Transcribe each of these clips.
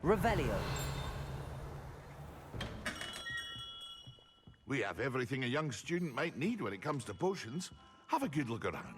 Revelio. We have everything a young student might need when it comes to potions. Have a good look around.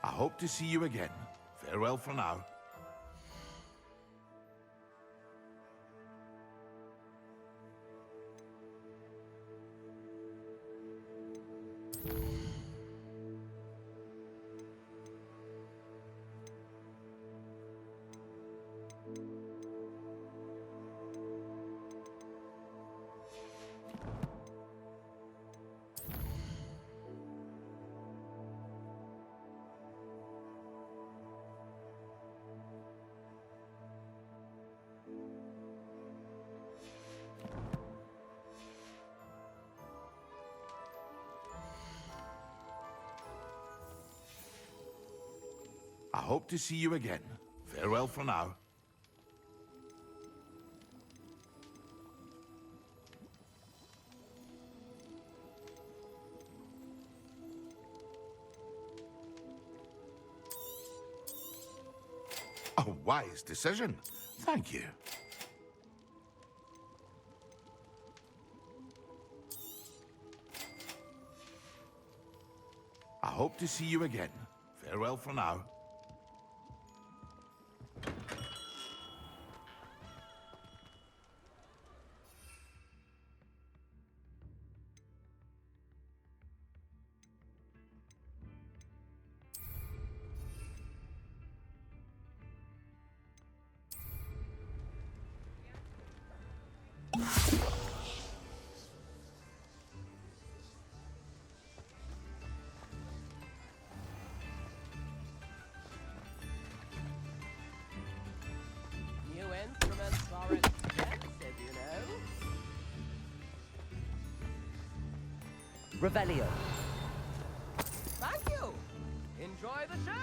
I hope to see you again. Farewell for now. I hope to see you again. Farewell for now. A wise decision. Thank you. I hope to see you again. Farewell for now. New instruments are expensive, you know. Revelio. Thank you. Enjoy the show.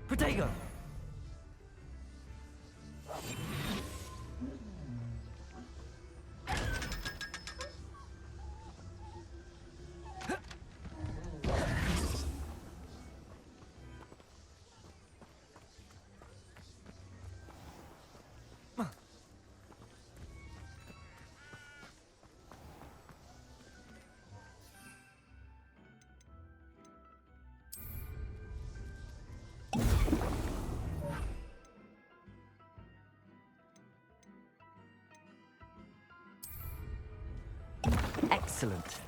Protego. Excellent.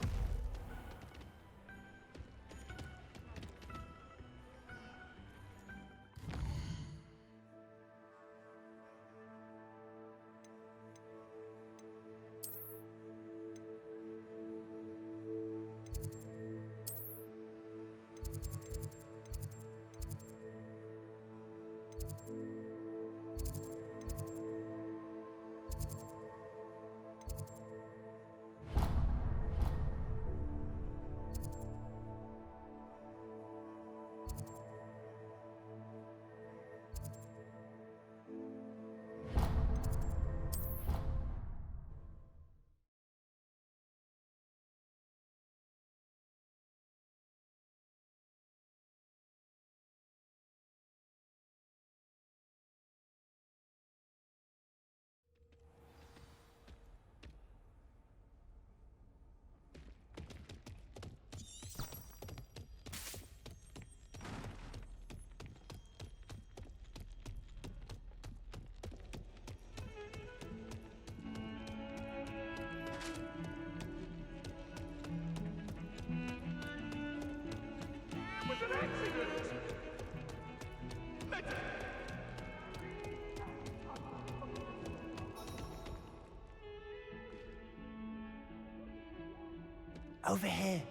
Over here.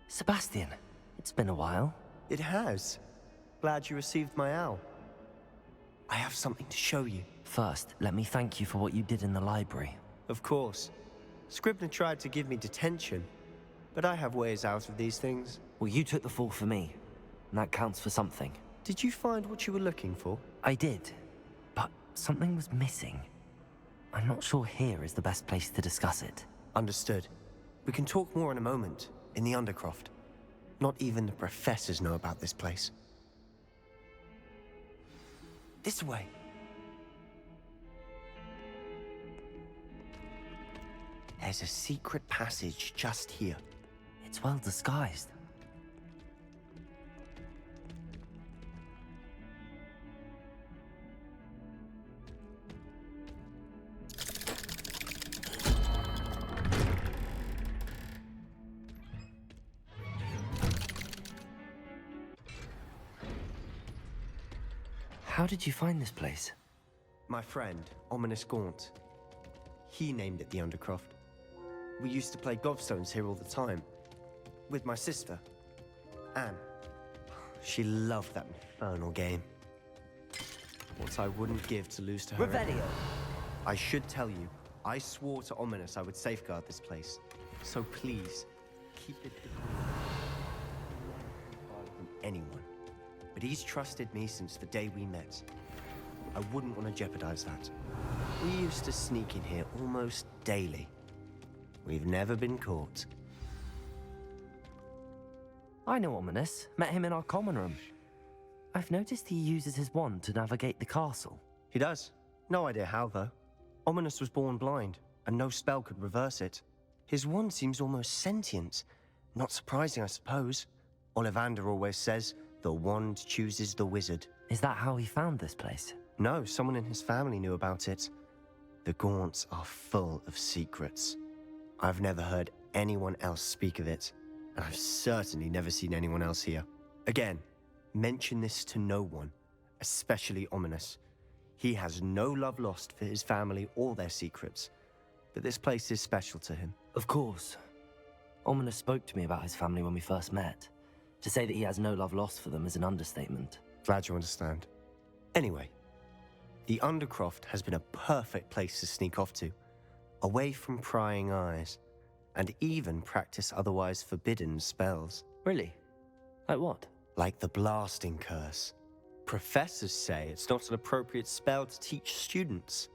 Sebastian, it's been a while. It has. Glad you received my owl. I have something to show you. First, let me thank you for what you did in the library. Of course. Scribner tried to give me detention, but I have ways out of these things. Well, you took the fall for me, and that counts for something. Did you find what you were looking for? I did, but something was missing. I'm not sure here is the best place to discuss it. Understood. We can talk more in a moment, in the Undercroft. Not even the professors know about this place. This way. There's a secret passage just here. It's well disguised. How did you find this place? My friend, Ominous Gaunt. He named it the Undercroft. We used to play gobstones here all the time. With my sister, Anne. She loved that infernal game. What I wouldn't give to lose to her. Revelio! I should tell you, I swore to Ominous I would safeguard this place. So please, keep it from anyone. But he's trusted me since the day we met. I wouldn't want to jeopardize that. We used to sneak in here almost daily. We've never been caught. I know Ominous. Met him in our common room. I've noticed he uses his wand to navigate the castle. He does. No idea how, though. Ominous was born blind, and no spell could reverse it. His wand seems almost sentient. Not surprising, I suppose. Ollivander always says, the wand chooses the wizard. Is that how he found this place? No, someone in his family knew about it. The Gaunts are full of secrets. I've never heard anyone else speak of it, and I've certainly never seen anyone else here. Again, mention this to no one, especially Ominous. He has no love lost for his family or their secrets, but this place is special to him. Of course. Ominous spoke to me about his family when we first met. To say that he has no love lost for them is an understatement. Glad you understand. Anyway, the Undercroft has been a perfect place to sneak off to, away from prying eyes, and even practice otherwise forbidden spells. Really? Like what? Like the blasting curse. Professors say it's not an appropriate spell to teach students.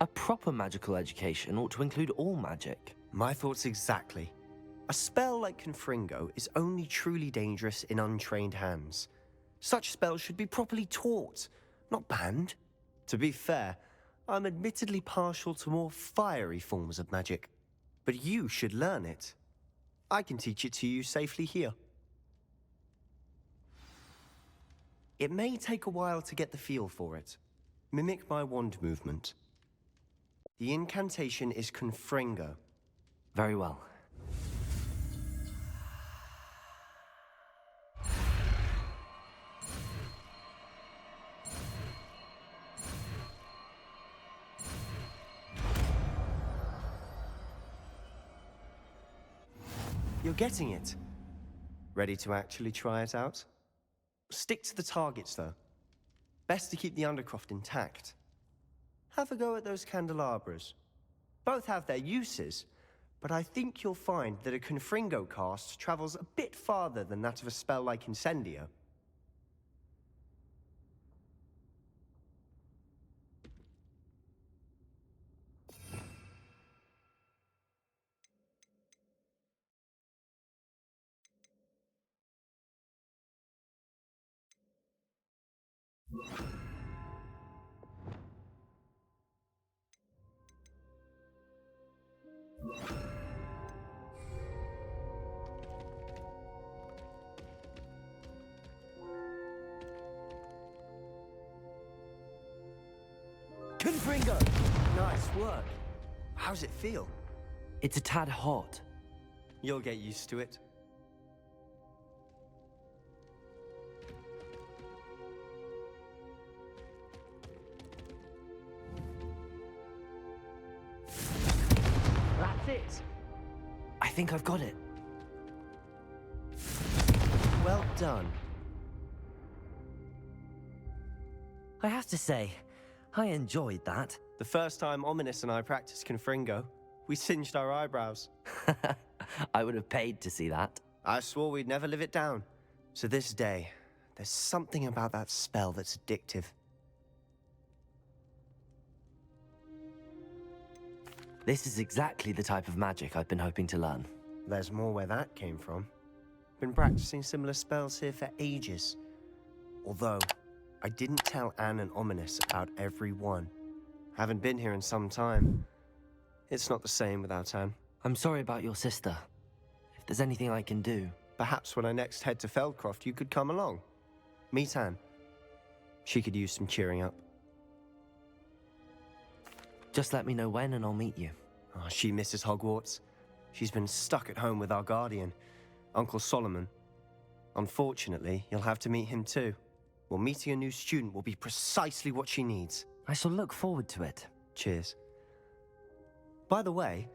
A proper magical education ought to include all magic. My thoughts exactly. A spell like Confringo is only truly dangerous in untrained hands. Such spells should be properly taught, not banned. To be fair, I'm admittedly partial to more fiery forms of magic. But you should learn it. I can teach it to you safely here. It may take a while to get the feel for it. Mimic my wand movement. The incantation is Confringo. Very well. You're getting it. Ready to actually try it out? Stick to the targets, though. Best to keep the Undercroft intact. Have a go at those candelabras. Both have their uses, but I think you'll find that a Confringo cast travels a bit farther than that of a spell like Incendio. Confringo! Nice work. How's it feel? It's a tad hot. You'll get used to it. think I've got it. Well done. I have to say, I enjoyed that. The first time Ominous and I practiced Confringo, we singed our eyebrows. I would have paid to see that. I swore we'd never live it down. So this day, there's something about that spell that's addictive. This is exactly the type of magic I've been hoping to learn. There's more where that came from. Been practicing similar spells here for ages. Although, I didn't tell Anne and Ominous about every one. Haven't been here in some time. It's not the same without Anne. I'm sorry about your sister. If there's anything I can do... Perhaps when I next head to Feldcroft, you could come along. Meet Anne. She could use some cheering up. Just let me know when and I'll meet you. Oh, she misses Hogwarts. She's been stuck at home with our guardian, Uncle Solomon. Unfortunately, you'll have to meet him too. Well, meeting a new student will be precisely what she needs. I shall look forward to it. Cheers. By the way,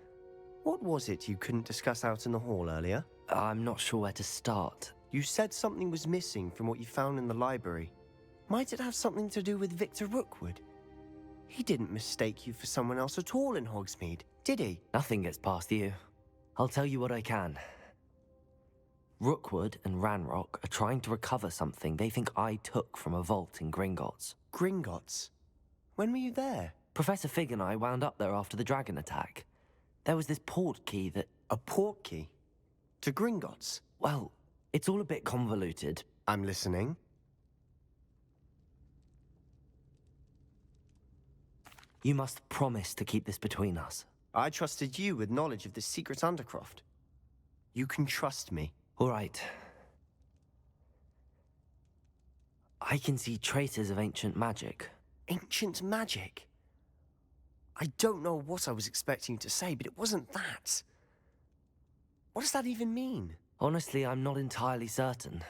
what was it you couldn't discuss out in the hall earlier? I'm not sure where to start. You said something was missing from what you found in the library. Might it have something to do with Victor Rookwood? He didn't mistake you for someone else at all in Hogsmeade, did he? Nothing gets past you. I'll tell you what I can. Rookwood and Ranrock are trying to recover something they think I took from a vault in Gringotts. Gringotts? When were you there? Professor Fig and I wound up there after the dragon attack. There was this port key that... A port key? To Gringotts? Well, it's all a bit convoluted. I'm listening. You must promise to keep this between us. I trusted you with knowledge of the secret Undercroft. You can trust me. All right. I can see traces of ancient magic. Ancient magic? I don't know what I was expecting you to say, but it wasn't that. What does that even mean? Honestly, I'm not entirely certain.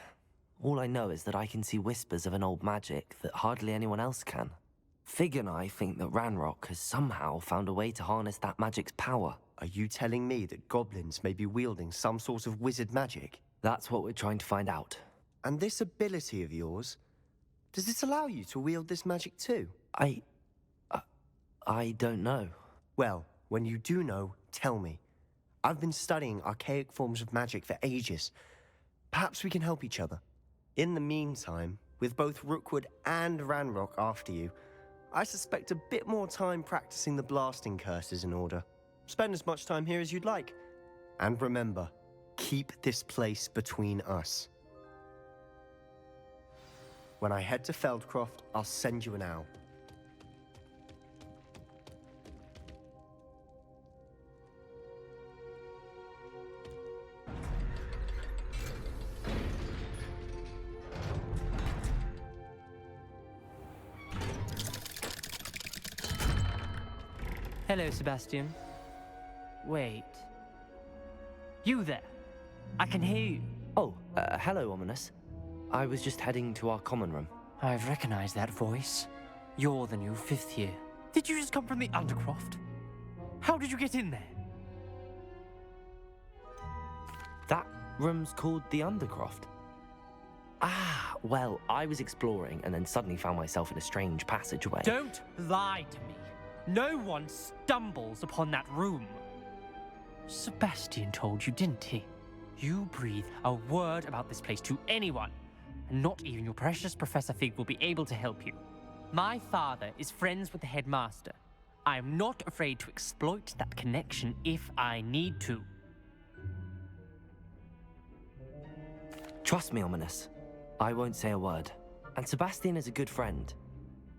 All I know is that I can see whispers of an old magic that hardly anyone else can. Fig and I think that Ranrock has somehow found a way to harness that magic's power. Are you telling me that goblins may be wielding some sort of wizard magic? That's what we're trying to find out. And this ability of yours, does it allow you to wield this magic too? I don't know. Well, when you do know, tell me. I've been studying archaic forms of magic for ages. Perhaps we can help each other. In the meantime, with both Rookwood and Ranrock after you, I suspect a bit more time practicing the blasting curse is in order. Spend as much time here as you'd like. And remember, keep this place between us. When I head to Feldcroft, I'll send you an owl. Hello, Sebastian. Wait. You there? I can hear you. Oh, hello, Ominous. I was just heading to our common room. I've recognized that voice. You're the new fifth year. Did you just come from the Undercroft? How did you get in there? That room's called the Undercroft. Ah, well, I was exploring and then suddenly found myself in a strange passageway. Don't lie to me. No one stumbles upon that room. Sebastian told you, didn't he? You breathe a word about this place to anyone, and not even your precious Professor Fig will be able to help you. My father is friends with the headmaster. I am not afraid to exploit that connection if I need to. Trust me, Ominous. I won't say a word. And Sebastian is a good friend.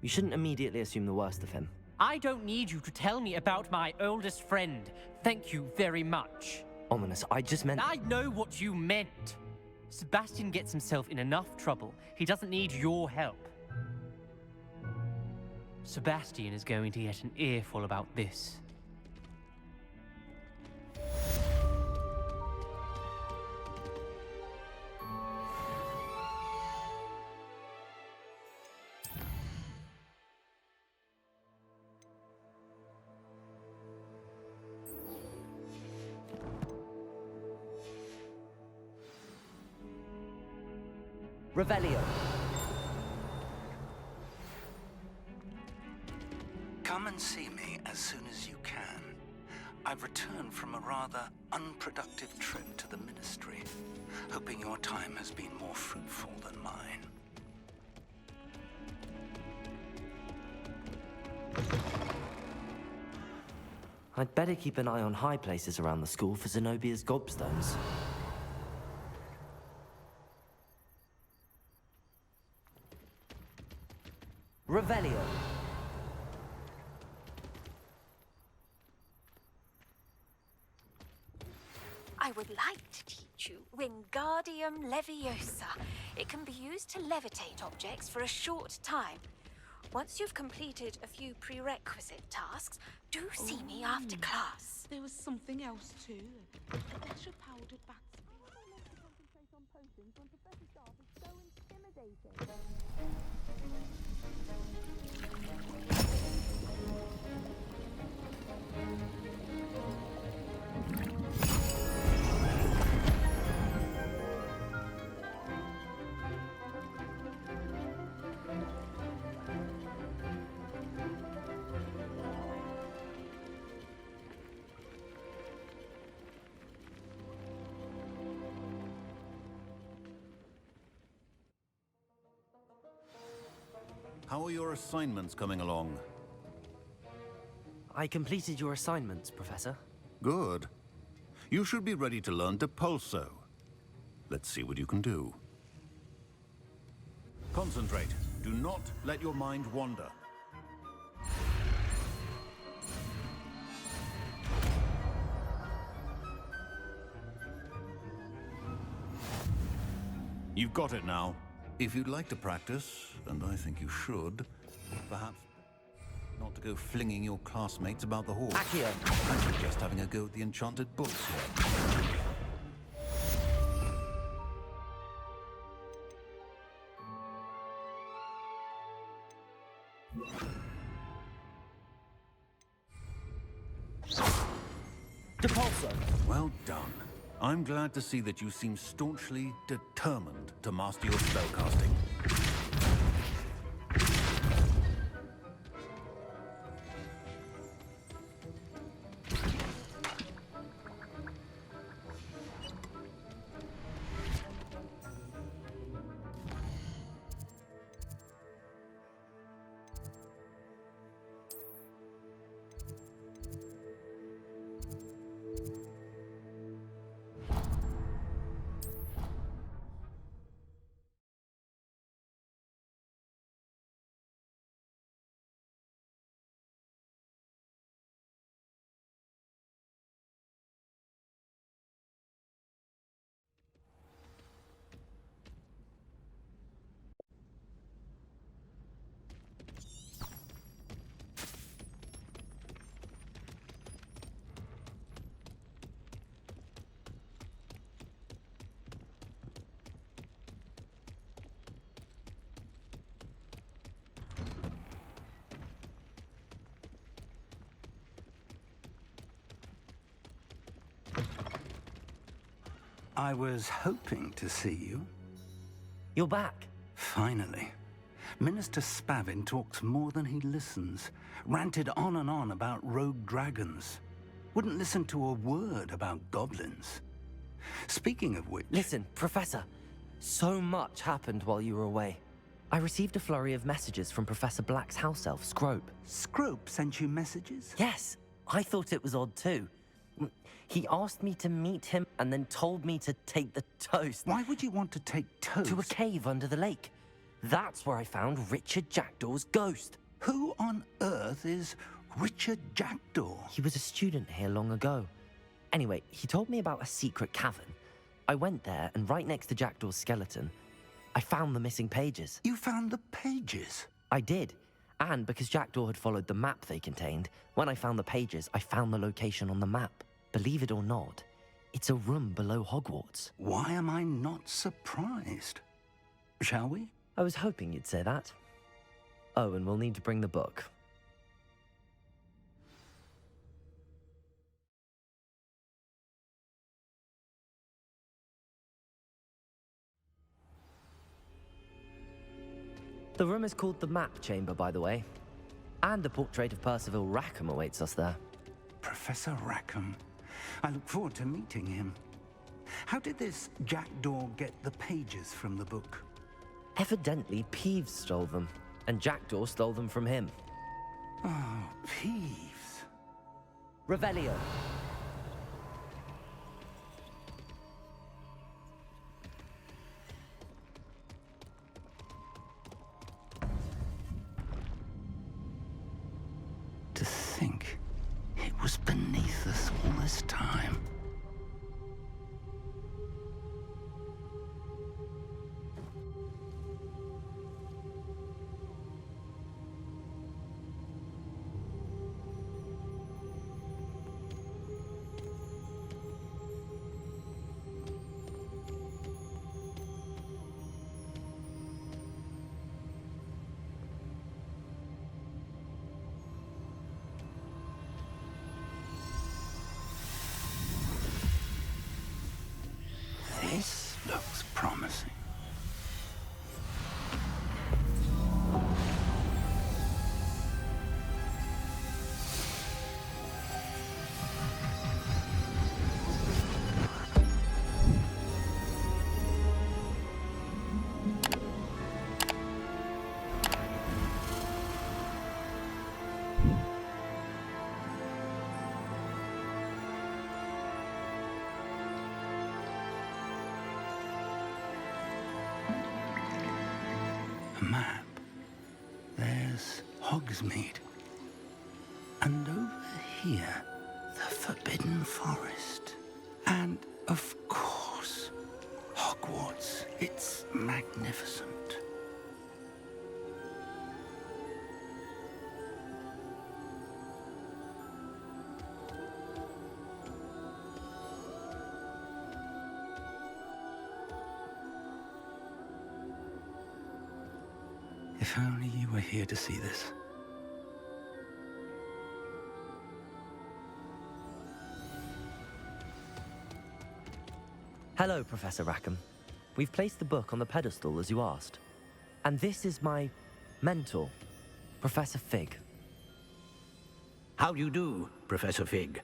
You shouldn't immediately assume the worst of him. I don't need you to tell me about my oldest friend. Thank you very much. Ominous, I just meant... I know what you meant. Sebastian gets himself in enough trouble. He doesn't need your help. Sebastian is going to get an earful about this. Revelio. Come and see me as soon as you can. I've returned from a rather unproductive trip to the Ministry, hoping your time has been more fruitful than mine. I'd better keep an eye on high places around the school for Zenobia's gobstones. Revelio. I would like to teach you Wingardium Leviosa. It can be used to levitate objects for a short time. Once you've completed a few prerequisite tasks, do see me after class. There was something else too. A better powdered bat. How are your assignments coming along? I completed your assignments, Professor. Good. You should be ready to learn Depulso. Let's see what you can do. Concentrate. Do not let your mind wander. You've got it now. If you'd like to practice, and I think you should, perhaps not to go flinging your classmates about the hall. Accio. I suggest having a go at the enchanted books here. Depulso. Well done. I'm glad to see that you seem staunchly determined to master your spellcasting. I was hoping to see you. You're back. Finally. Minister Spavin talks more than he listens. Ranted on and on about rogue dragons. Wouldn't listen to a word about goblins. Speaking of which... Listen, Professor. So much happened while you were away. I received a flurry of messages from Professor Black's house elf, Scrope. Scrope sent you messages? Yes, I thought it was odd too. He asked me to meet him and then told me to take the toast. Why would you want to take toast? To a cave under the lake. That's where I found Richard Jackdaw's ghost. Who on earth is Richard Jackdaw? He was a student here long ago. Anyway, he told me about a secret cavern. I went there, and right next to Jackdaw's skeleton, I found the missing pages. You found the pages? I did. And because Jackdaw had followed the map they contained, when I found the pages, I found the location on the map. Believe it or not, it's a room below Hogwarts. Why am I not surprised? Shall we? I was hoping you'd say that. Oh, and we'll need to bring the book. The room is called the Map Chamber, by the way. And a portrait of Percival Rackham awaits us there. Professor Rackham. I look forward to meeting him. How did this jackdaw get the pages from the book? Evidently, Peeves stole them, and Jackdaw stole them from him. Oh, Peeves. Revelio. To think it was beneath us all this time. This looks promising. A map. There's Hogsmeade. And over here, the Forbidden Forest. And, of course, Hogwarts. It's magnificent. If only you were here to see this. Hello, Professor Rackham. We've placed the book on the pedestal as you asked. And this is my mentor, Professor Fig. How do you do, Professor Fig?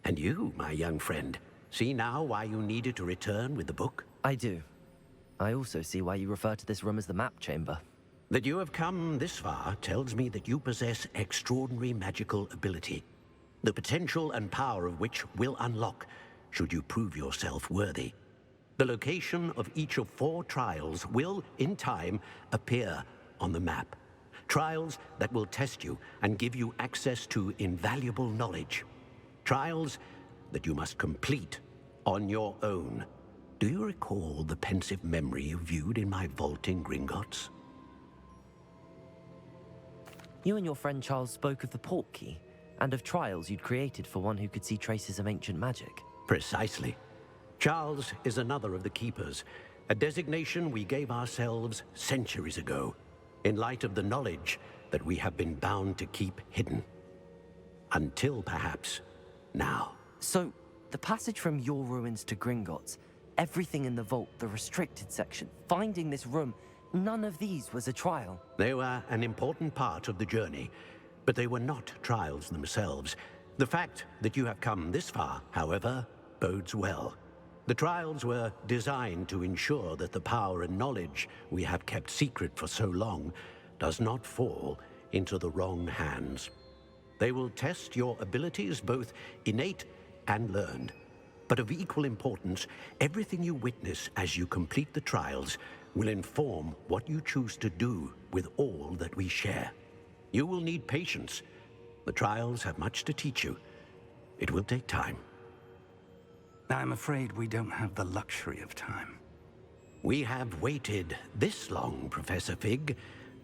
And you, my young friend, see now why you needed to return with the book? I do. I also see why you refer to this room as the Map Chamber. That you have come this far tells me that you possess extraordinary magical ability, the potential and power of which will unlock should you prove yourself worthy. The location of each of 4 trials will, in time, appear on the map. Trials that will test you and give you access to invaluable knowledge. Trials that you must complete on your own. Do you recall the pensive memory you viewed in my vault in Gringotts? You and your friend Charles spoke of the Portkey, and of trials you'd created for one who could see traces of ancient magic. Precisely. Charles is another of the Keepers, a designation we gave ourselves centuries ago, in light of the knowledge that we have been bound to keep hidden. Until, perhaps, now. So, the passage from your ruins to Gringotts, everything in the vault, the restricted section, finding this room, none of these was a trial. They were an important part of the journey, but they were not trials themselves. The fact that you have come this far, however, bodes well. The trials were designed to ensure that the power and knowledge we have kept secret for so long does not fall into the wrong hands. They will test your abilities, both innate and learned. But of equal importance, everything you witness as you complete the trials will inform what you choose to do with all that we share. You will need patience. The trials have much to teach you. It will take time. I'm afraid we don't have the luxury of time. We have waited this long, Professor Fig.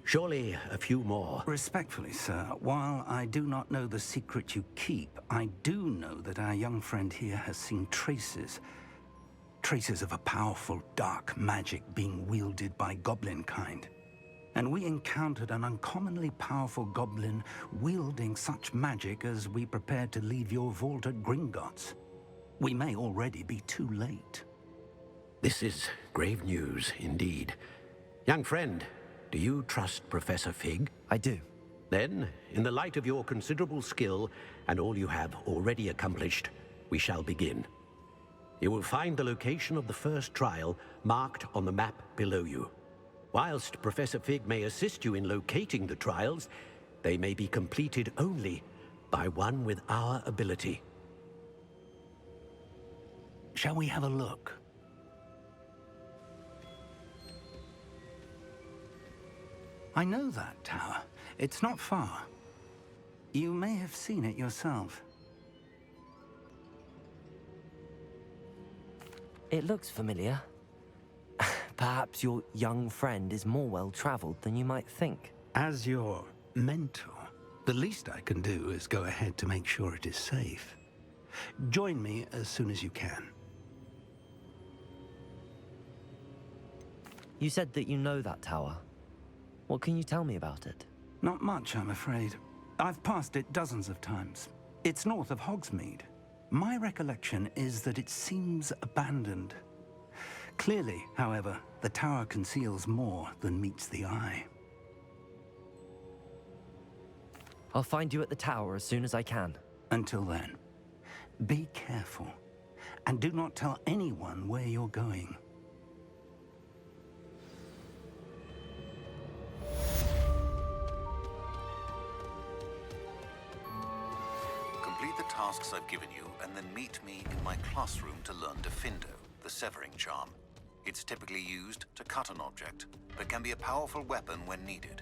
Surely a few more. Respectfully, sir, while I do not know the secret you keep, I do know that our young friend here has seen traces of a powerful dark magic being wielded by goblin kind. And we encountered an uncommonly powerful goblin wielding such magic as we prepared to leave your vault at Gringotts. We may already be too late. This is grave news indeed. Young friend, Do you trust Professor Fig? I do. Then, in the light of your considerable skill and all you have already accomplished, we shall begin. You will find the location of the first trial marked on the map below you. Whilst Professor Fig may assist you in locating the trials, they may be completed only by one with our ability. Shall we have a look? I know that tower. It's not far. You may have seen it yourself. It looks familiar. Perhaps your young friend is more well-traveled than you might think. As your mentor, the least I can do is go ahead to make sure it is safe. Join me as soon as you can. You said that you know that tower. What can you tell me about it? Not much, I'm afraid. I've passed it dozens of times. It's north of Hogsmeade. My recollection is that it seems abandoned. Clearly, however, the tower conceals more than meets the eye. I'll find you at the tower as soon as I can. Until then, be careful, and do not tell anyone where you're going. Complete the tasks I've given you, and then meet me in my classroom to learn Defindo, the severing charm. It's typically used to cut an object, but can be a powerful weapon when needed.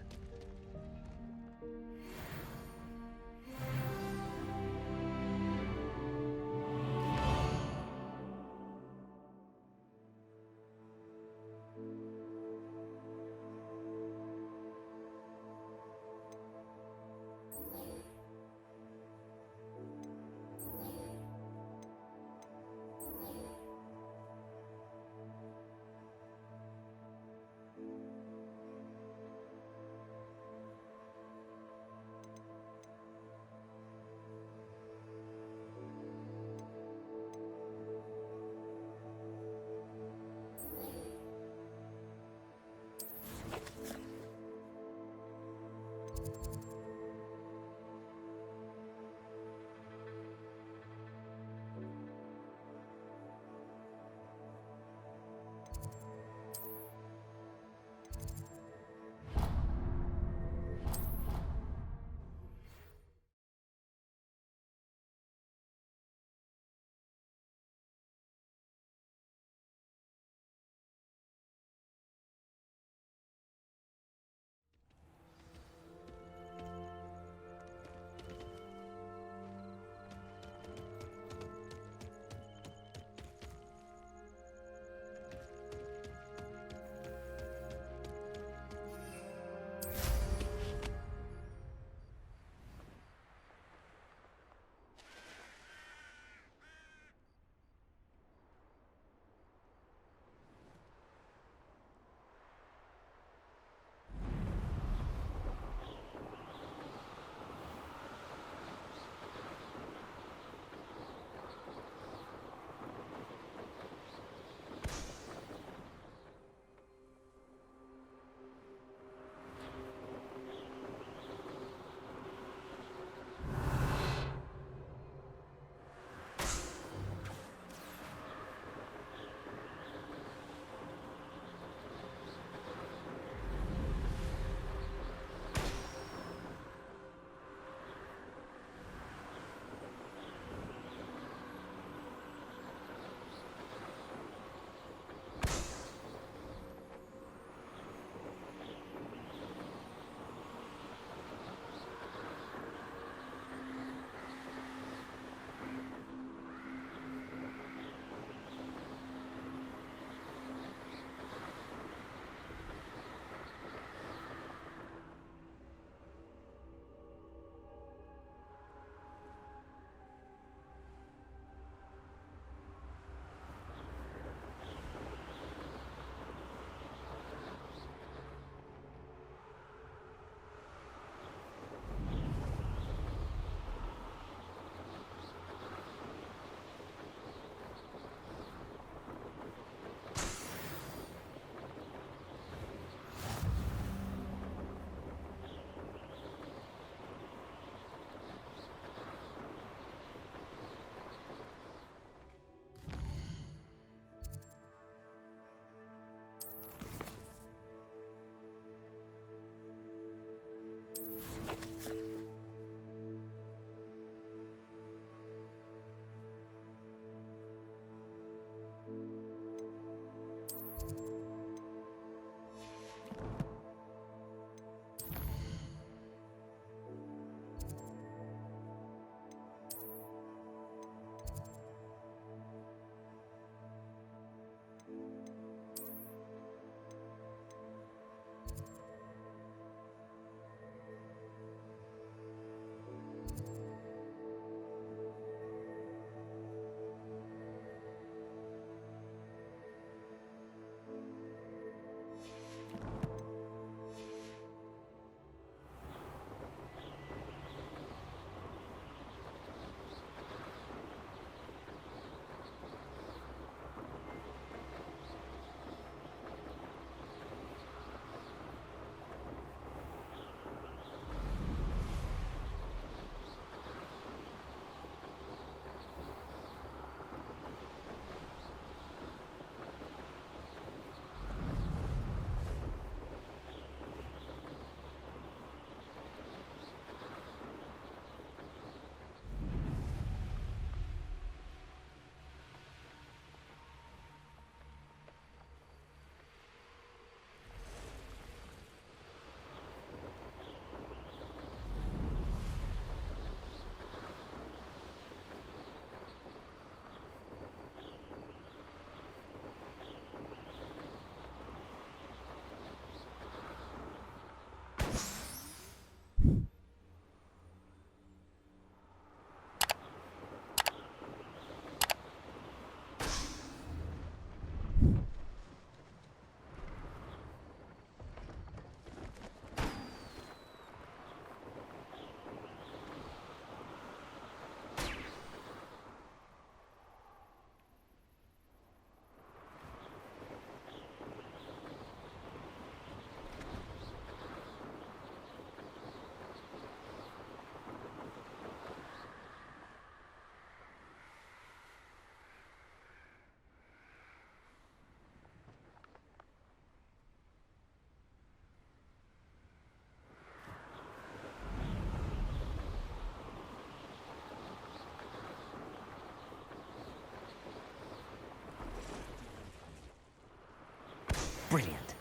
Brilliant.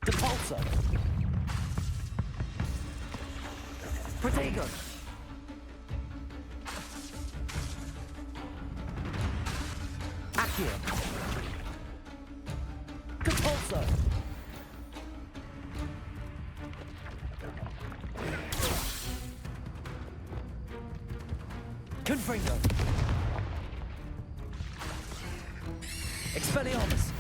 Depulso! Protego! Accio! Depulso! Confringo! Expelliarmus!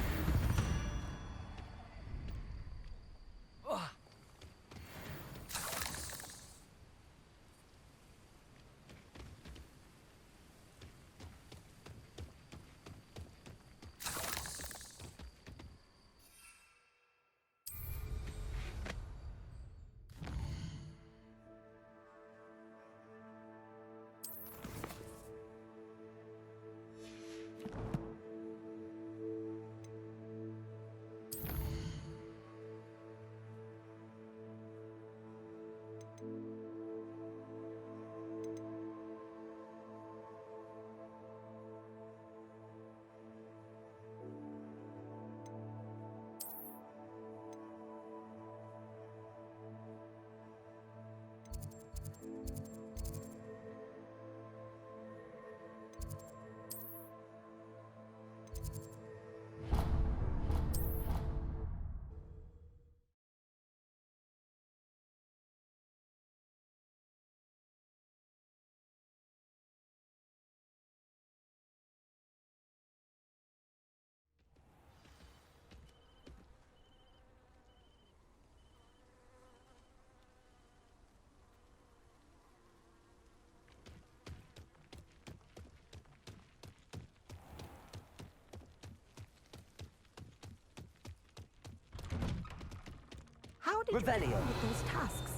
How did Revelio. you get on with those tasks?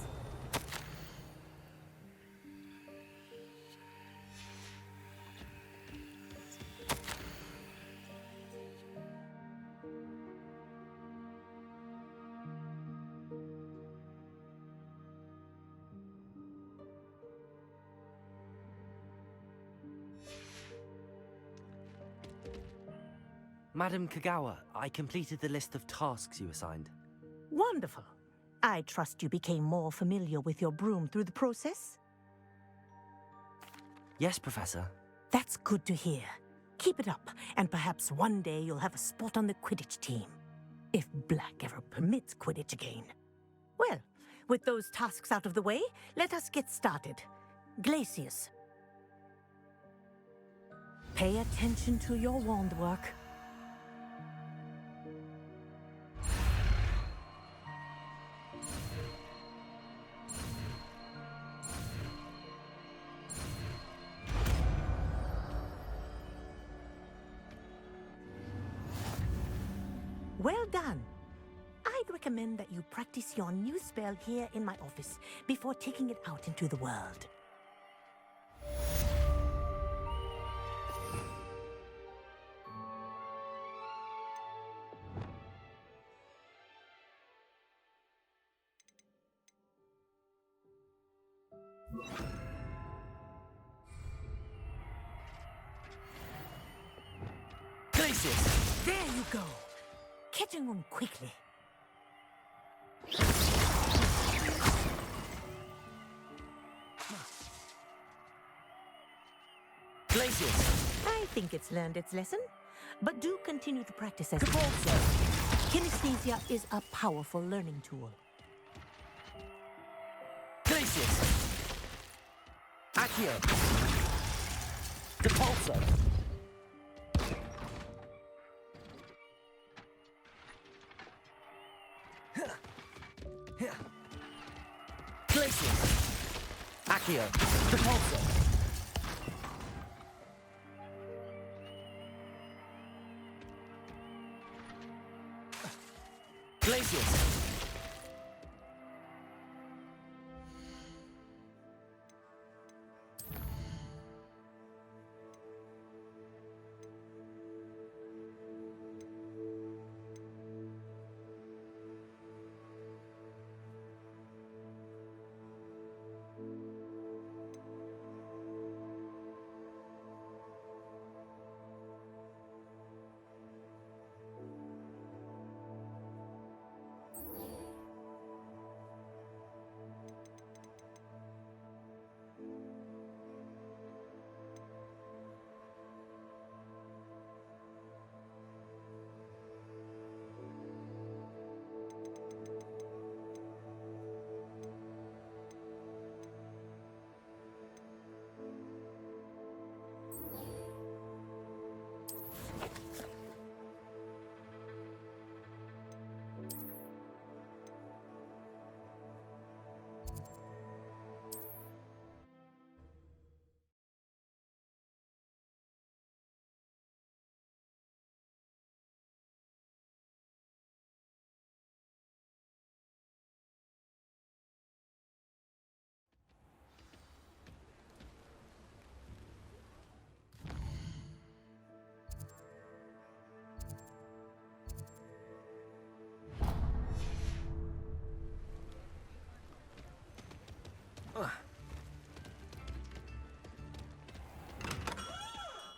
Madam Kagawa, I completed the list of tasks you assigned. Wonderful. I trust you became more familiar with your broom through the process? Yes, Professor. That's good to hear. Keep it up, and perhaps one day you'll have a spot on the Quidditch team. If Black ever permits Quidditch again. Well, with those tasks out of the way, let us get started. Glacius. Pay attention to your wand work. Well done. I'd recommend that you practice your new spell here in my office before taking it out into the world. Glacius! There you go. Catching on quickly. Glacius! I think it's learned its lesson, but do continue to practice as Depulso! Kinesthesia is a powerful learning tool. Glacius! Accio! Depulso! Glacius! Accio! Depulso! Glacius!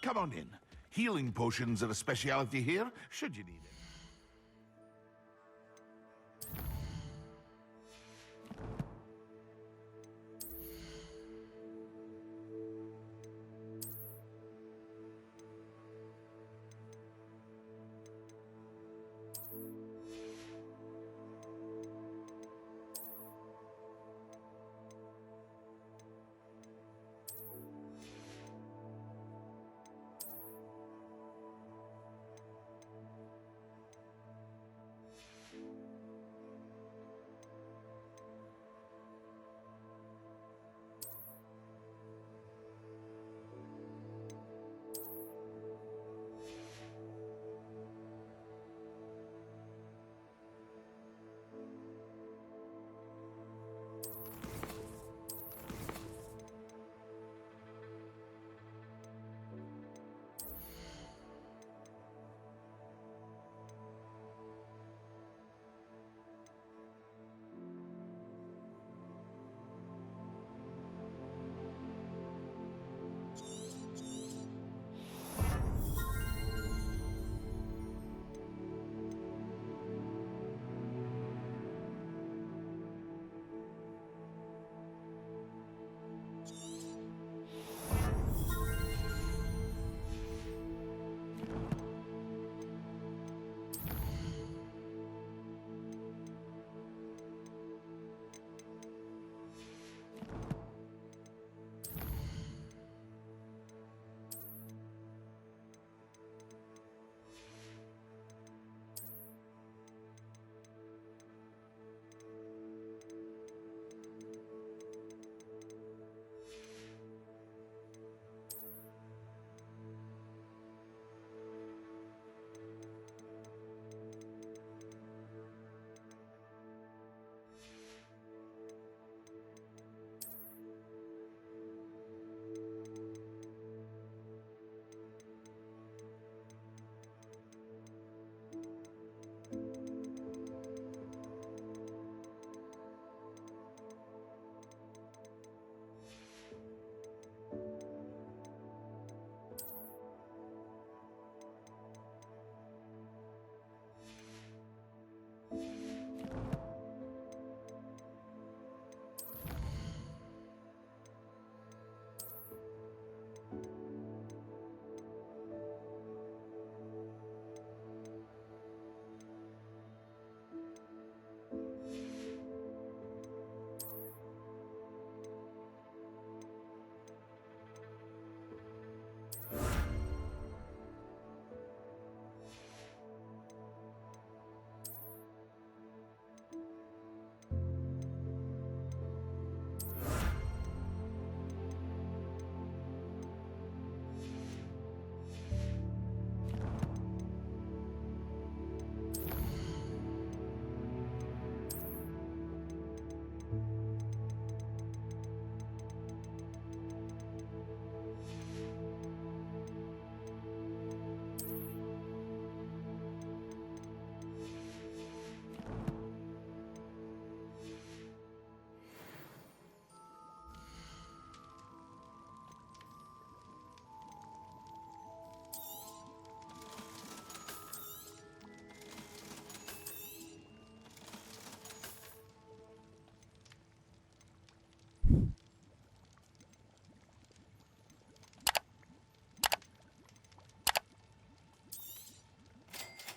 Come on in. Healing potions are a speciality here, should you need it.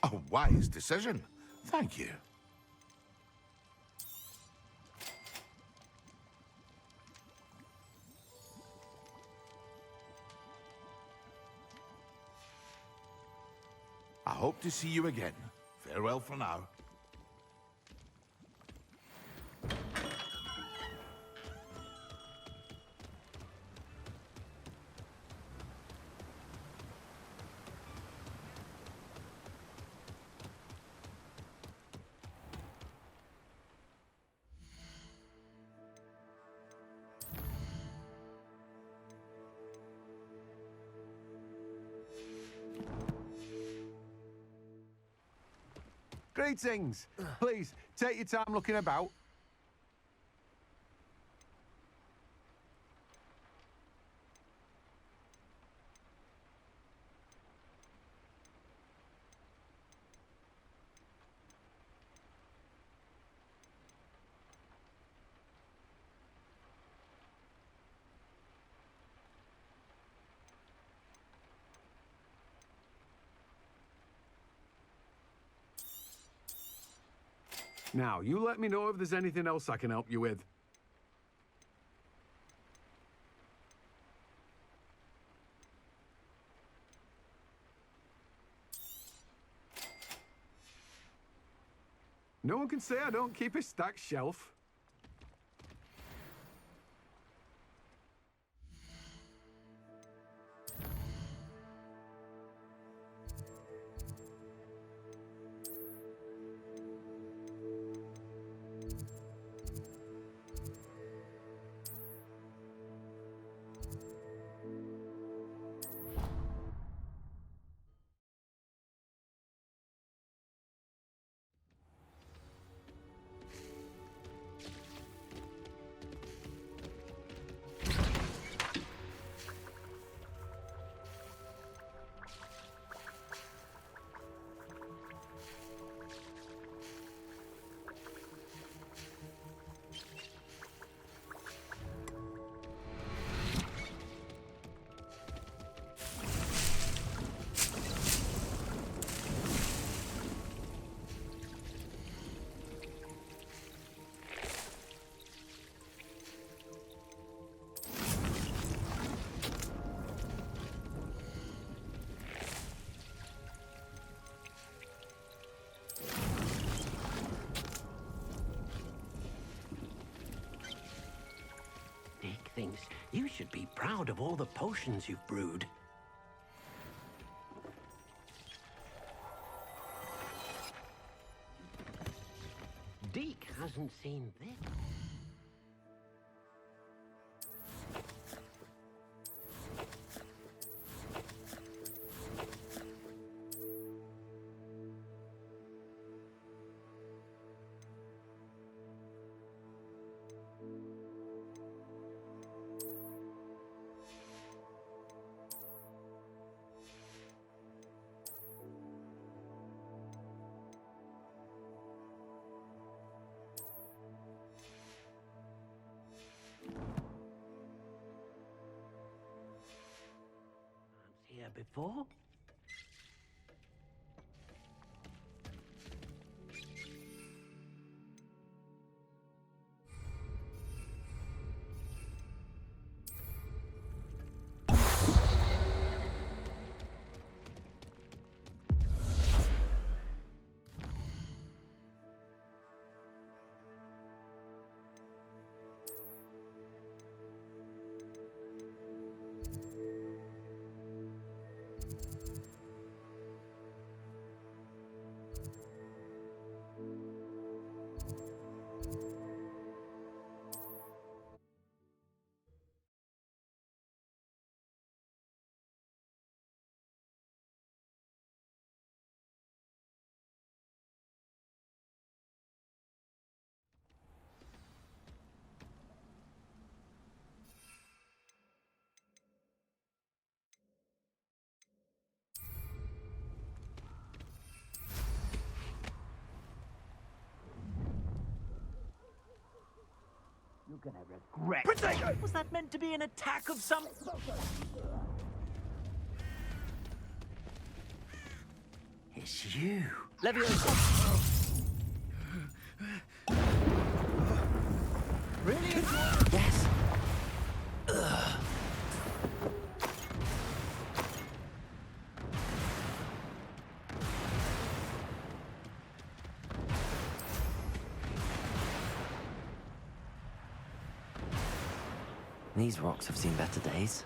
A wise decision. Thank you. I hope to see you again. Farewell for now. Greetings. Please, take your time looking about. Now, you let me know if there's anything else I can help you with. No one can say I don't keep a stacked shelf. Thinks you should be proud of all the potions you've brewed. Deke hasn't seen this. Here before? You're gonna regret. Potato! Was that meant to be an attack of some? It's you. Leviosa. Really? Yes. These rocks have seen better days.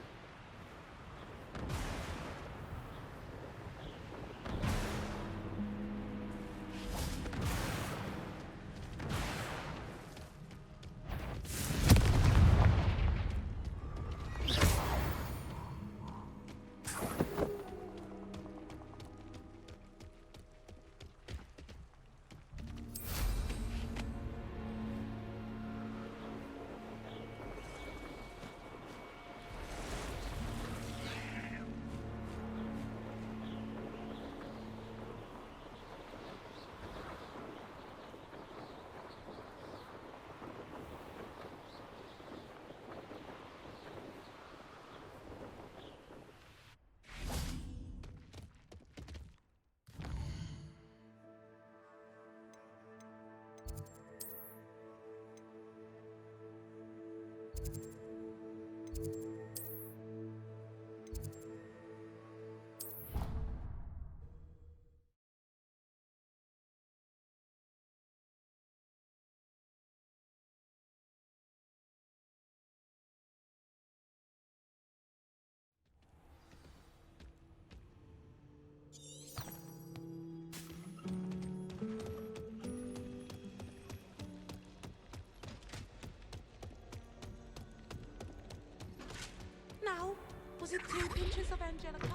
Now, was it 2 pinches of Angelica?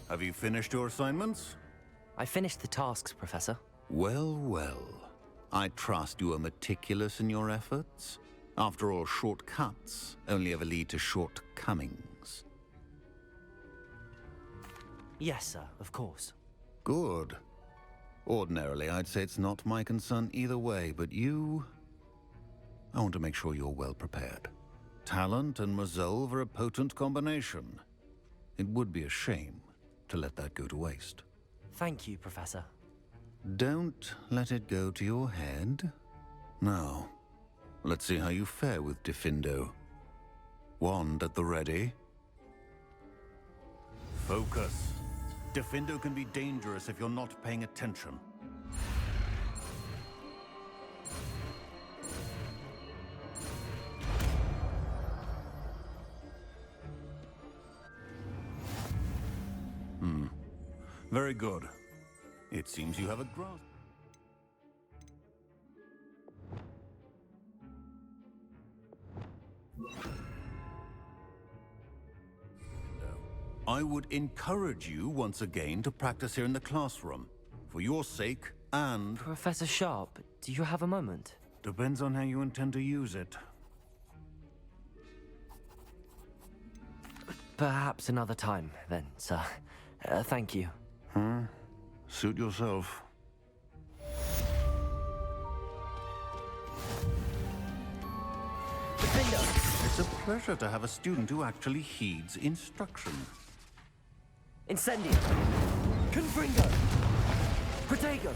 Have you finished your assignments? I finished the tasks, Professor. Well, well. I trust you are meticulous in your efforts. After all, shortcuts only ever lead to shortcomings. Yes, sir, of course. Good. Ordinarily, I'd say it's not my concern either way, but you... I want to make sure you're well prepared. Talent and resolve are a potent combination. It would be a shame to let that go to waste. Thank you, Professor. Don't let it go to your head. Now, let's see how you fare with Diffindo. Wand at the ready. Focus. Diffindo can be dangerous if you're not paying attention. Very good. It seems you have a grasp. I would encourage you once again to practice here in the classroom. For your sake and... Professor Sharp, do you have a moment? Depends on how you intend to use it. Perhaps another time, then, sir. Thank you. Suit yourself. It's a pleasure to have a student who actually heeds instruction. Incendio! Confringo! Protego!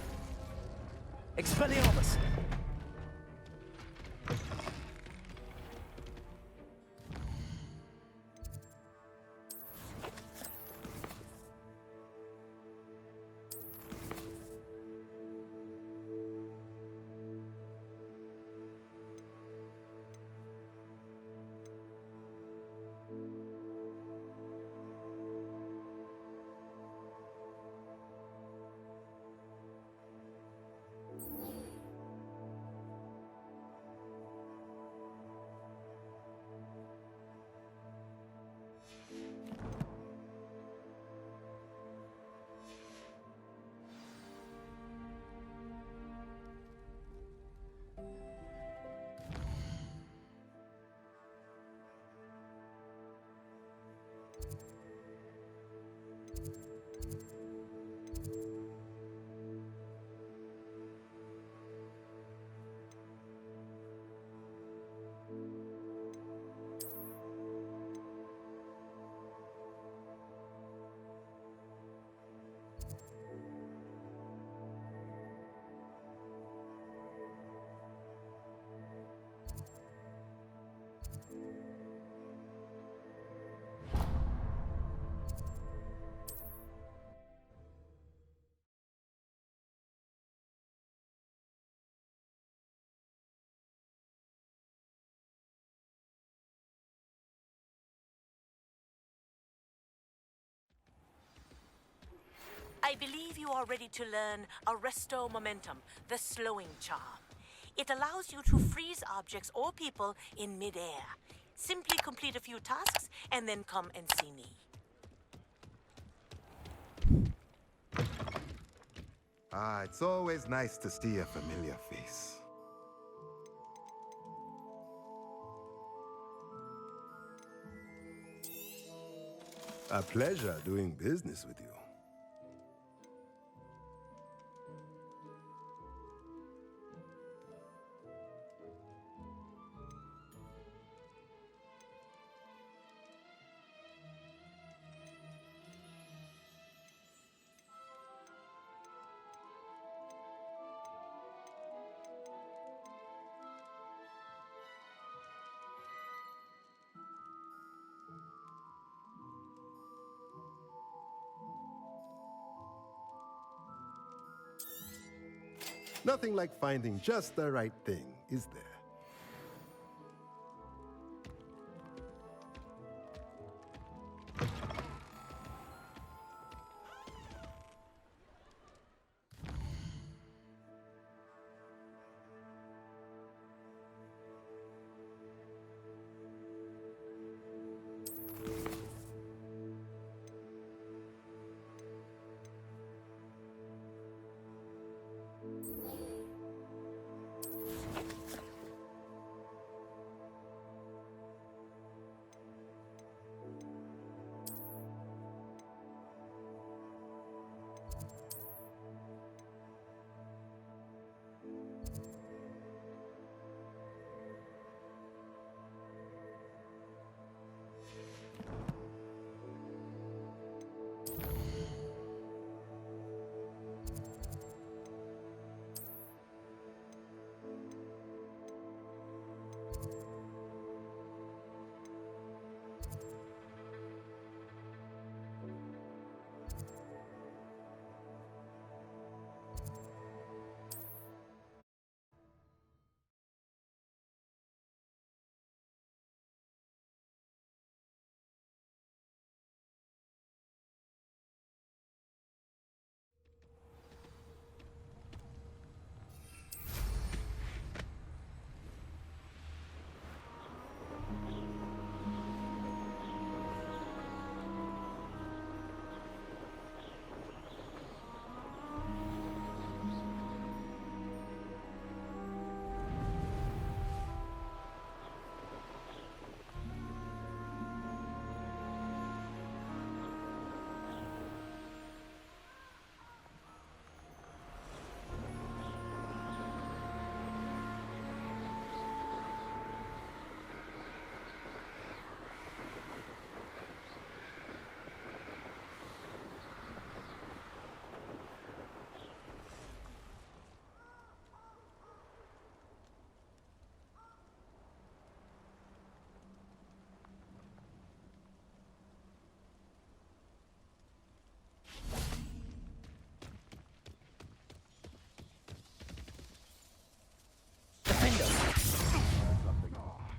Expelliarmus! I believe you are ready to learn Arresto Momentum, the slowing charm. It allows you to freeze objects or people in midair. Simply complete a few tasks and then come and see me. It's always nice to see a familiar face. A pleasure doing business with you. Nothing like finding just the right thing, is there?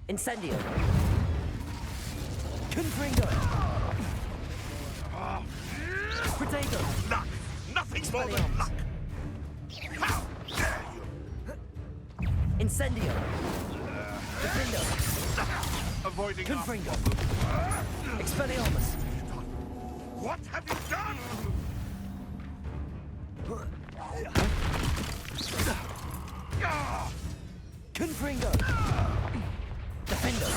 Incendio. Confringo. Protego. Luck! Nothing more than luck! How dare you! Incendio. Defendo. Avoiding our Confringo. problem. Expelliarmus. What have you done? Confringo. Defendo.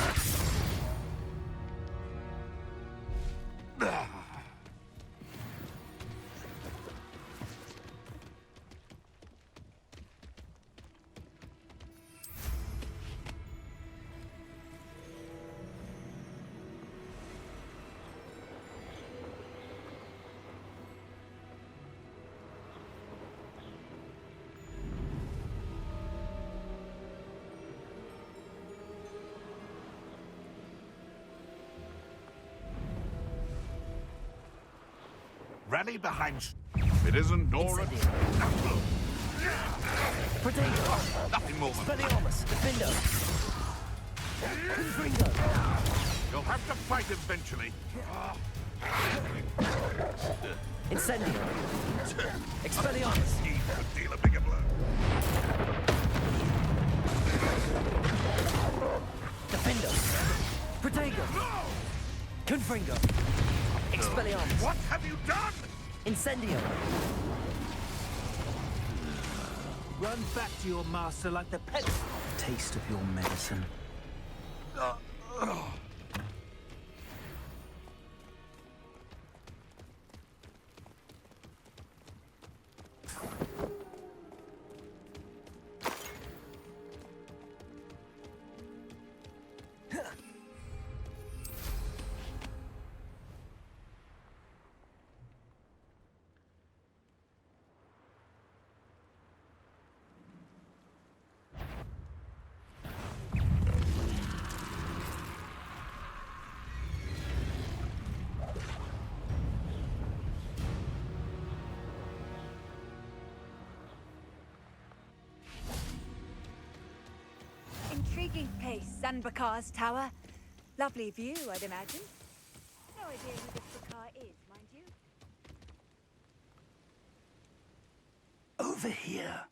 Rally behind. If it isn't Nora. Protego. Nothing more than Expelliarmus. Defendo. Confringo. You'll have to fight eventually. Incendio. Expelliarmus. He could deal a bigger blow. Defendo. Protego. Confringo. Expelliarmus. What have you done? Incendio. Run back to your master like the pet. Taste of your medicine. Looking place, Sanbakar's tower. Lovely view, I'd imagine. No idea who this Bakar is, mind you. Over here.